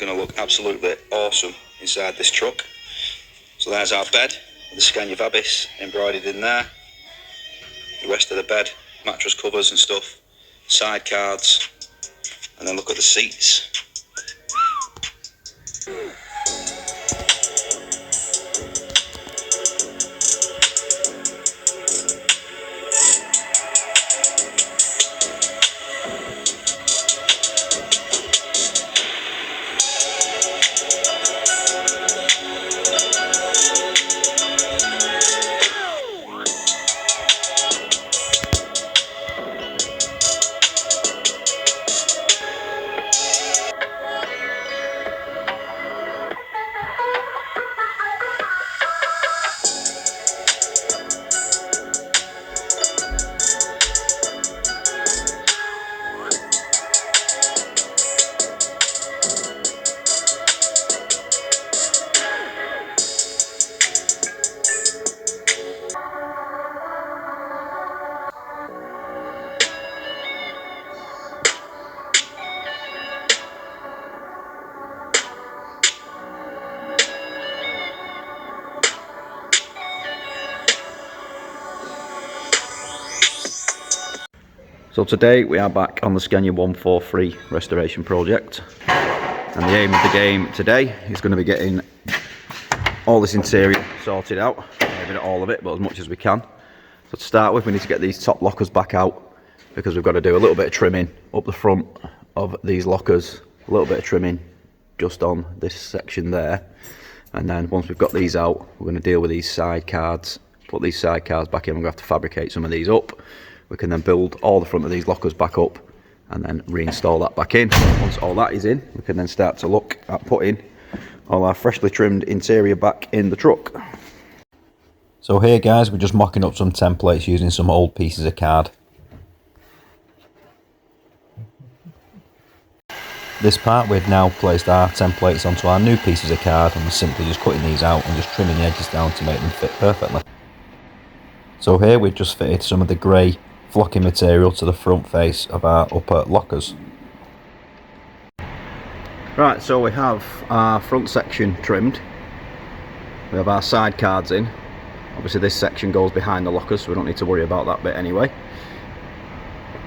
going to look absolutely awesome inside this truck. So there's our bed, the Scania 143m embroidered in there. The rest of the bed, mattress covers and stuff, side cards, and then look at the seats. So today we are back on the Scania 143 restoration project, and the aim of the game today is going to be getting all this interior sorted out. Maybe not all of it, but as much as we can. So to start with, we need to get these top lockers back out, because we've got to do a little bit of trimming up the front of these lockers, a little bit of trimming just on this section there, and then once we've got these out, we're going to deal with these side cards, put these side cards back in. We're going to have to fabricate some of these up. We can then build all the front of these lockers back up and then reinstall that back in. Once all that is in, we can then start to look at putting all our freshly trimmed interior back in the truck. So here guys, we're just mocking up some templates using some old pieces of card. This part, we've now placed our templates onto our new pieces of card, and we're simply just cutting these out and just trimming the edges down to make them fit perfectly. So here we've just fitted some of the grey flocking material to the front face of our upper lockers. Right, so we have our front section trimmed. We have our side cards in. Obviously this section goes behind the lockers, so we don't need to worry about that bit anyway.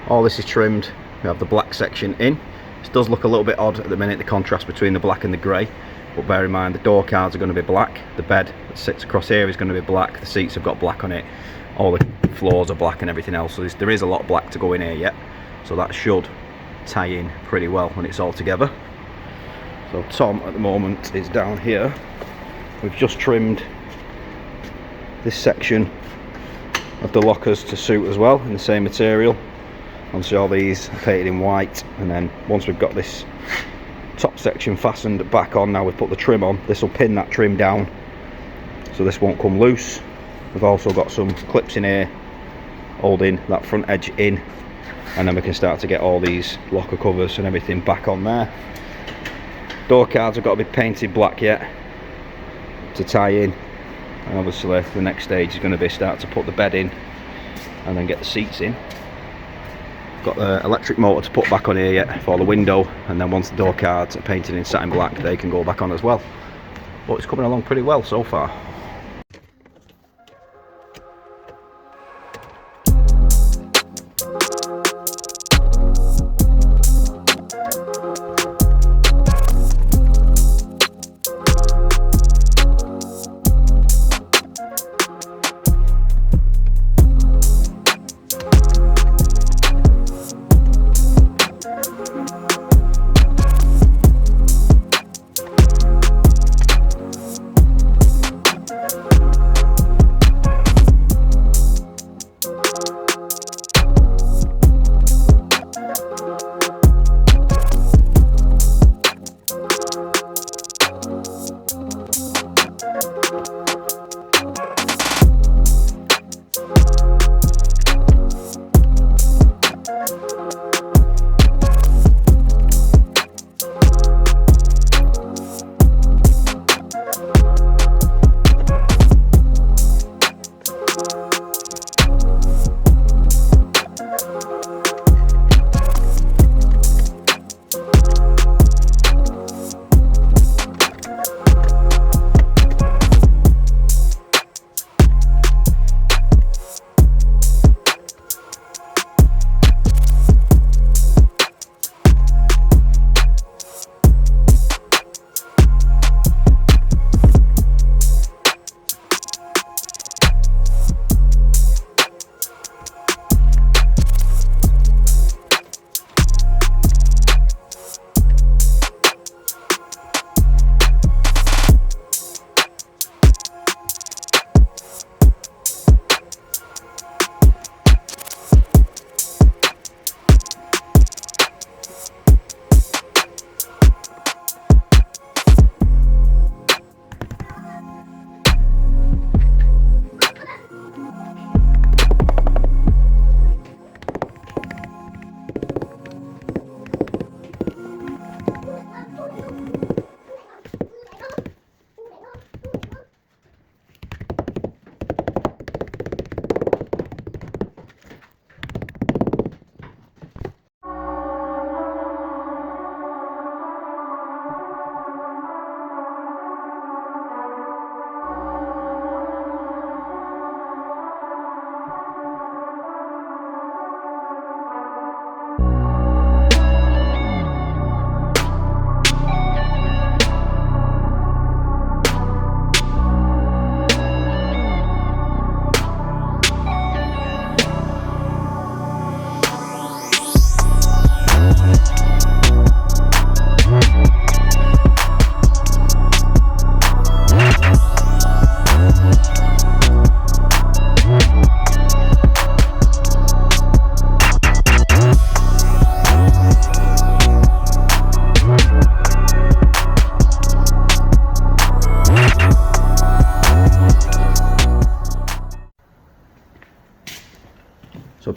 All this is trimmed. We have the black section in. This does look a little bit odd at the minute, the contrast between the black and the grey, but bear in mind the door cards are going to be black, the bed that sits across here is going to be black, the seats have got black on it, all the floors are black and everything else, so there is a lot of black to go in here yet, so that should tie in pretty well when it's all together. So Tom at the moment is down here. We've just trimmed this section of the lockers to suit as well, in the same material. Obviously all these are painted in white, and then once we've got this top section fastened back on, now we've put the trim on, this will pin that trim down so this won't come loose. We've also got some clips in here holding that front edge in, and then we can start to get all these locker covers and everything back on there. Door cards have got to be painted black yet to tie in, and obviously the next stage is going to be start to put the bed in and then get the seats in. Got the electric motor to put back on here yet for the window, and then once the door cards are painted in satin black, they can go back on as well. But it's coming along pretty well so far.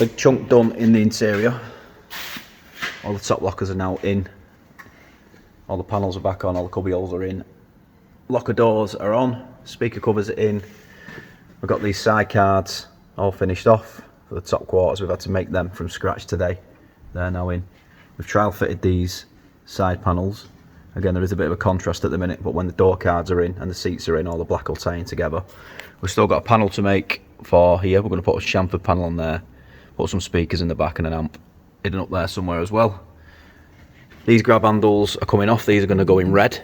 big chunk done in the interior. All the top lockers are now in. All the panels are back on, all the cubby holes are in. Locker doors are on, speaker covers are in. We've got these side cards all finished off for the top quarters. We've had to make them from scratch today. They're now in. We've trial fitted these side panels. Again, there is a bit of a contrast at the minute, but when the door cards are in and the seats are in, all the black will tie in together. We've still got a panel to make for here. We're going to put a chamfered panel on there, put some speakers in the back and an amp hidden up there somewhere as well. These grab handles are coming off. These are going to go in red,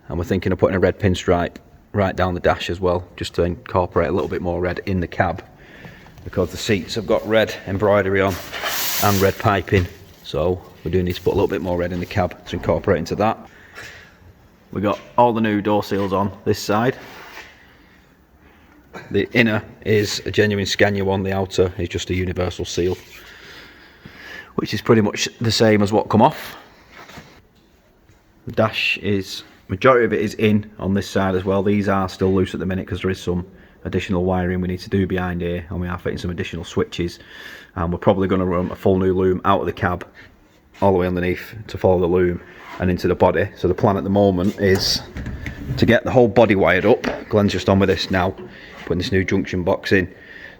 and we're thinking of putting a red pinstripe right down the dash as well, just to incorporate a little bit more red in the cab, because the seats have got red embroidery on and red piping, so we do need to put a little bit more red in the cab to incorporate into that. We got all the new door seals on this side. The inner is a genuine Scania one, the outer is just a universal seal, which is pretty much the same as what come off. The dash is, majority of it is in on this side as well. These are still loose at the minute because there is some additional wiring we need to do behind here, and we are fitting some additional switches, and we're probably going to run a full new loom out of the cab all the way underneath to follow the loom and into the body. So the plan at the moment is to get the whole body wired up. Glenn's just on with this now, putting this new junction box in,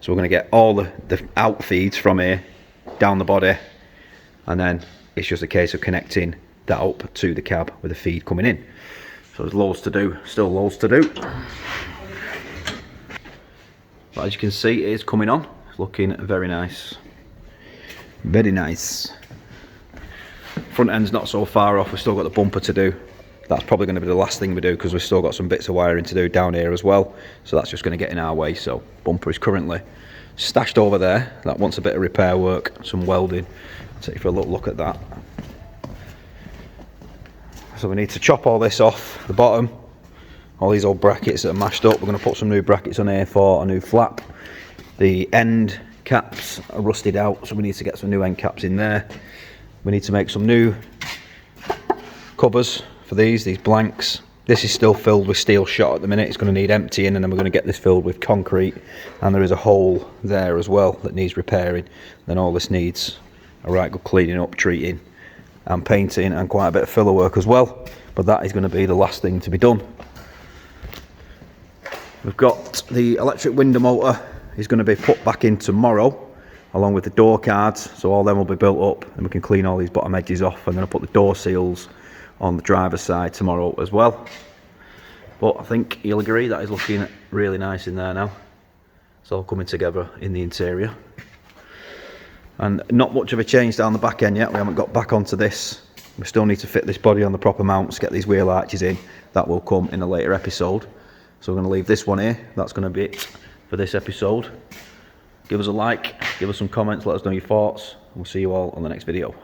so we're going to get all the out feeds from here down the body, and then it's just a case of connecting that up to the cab with the feed coming in. So there's loads to do, still loads to do, but as you can see, it is coming on. It's looking very nice, very nice. Front end's not so far off. We've still got the bumper to do. That's probably going to be the last thing we do, because we've still got some bits of wiring to do down here as well, so that's just going to get in our way. So bumper is currently stashed over there. That wants a bit of repair work, some welding. I'll take you for a little look at that. So we need to chop all this off the bottom, all these old brackets that are mashed up. We're going to put some new brackets on here for a new flap. The end caps are rusted out, so we need to get some new end caps in there. We need to make some new covers for these blanks. This is still filled with steel shot at the minute. It's going to need emptying, and then we're going to get this filled with concrete, and there is a hole there as well that needs repairing. Then all this needs a right good cleaning up, treating and painting, and quite a bit of filler work as well, but that is going to be the last thing to be done. We've got the electric window motor is going to be put back in tomorrow, along with the door cards, so all them will be built up and we can clean all these bottom edges off, and then I'll put the door seals on the driver's side tomorrow as well. But I think you'll agree that is looking really nice in there now. It's all coming together in the interior, and not much of a change down the back end yet. We haven't got back onto this. We still need to fit this body on the proper mounts, get these wheel arches in. That will come in a later episode, so we're going to leave this one here. That's going to be it for this episode. Give us a like, give us some comments, let us know your thoughts, and we'll see you all on the next video.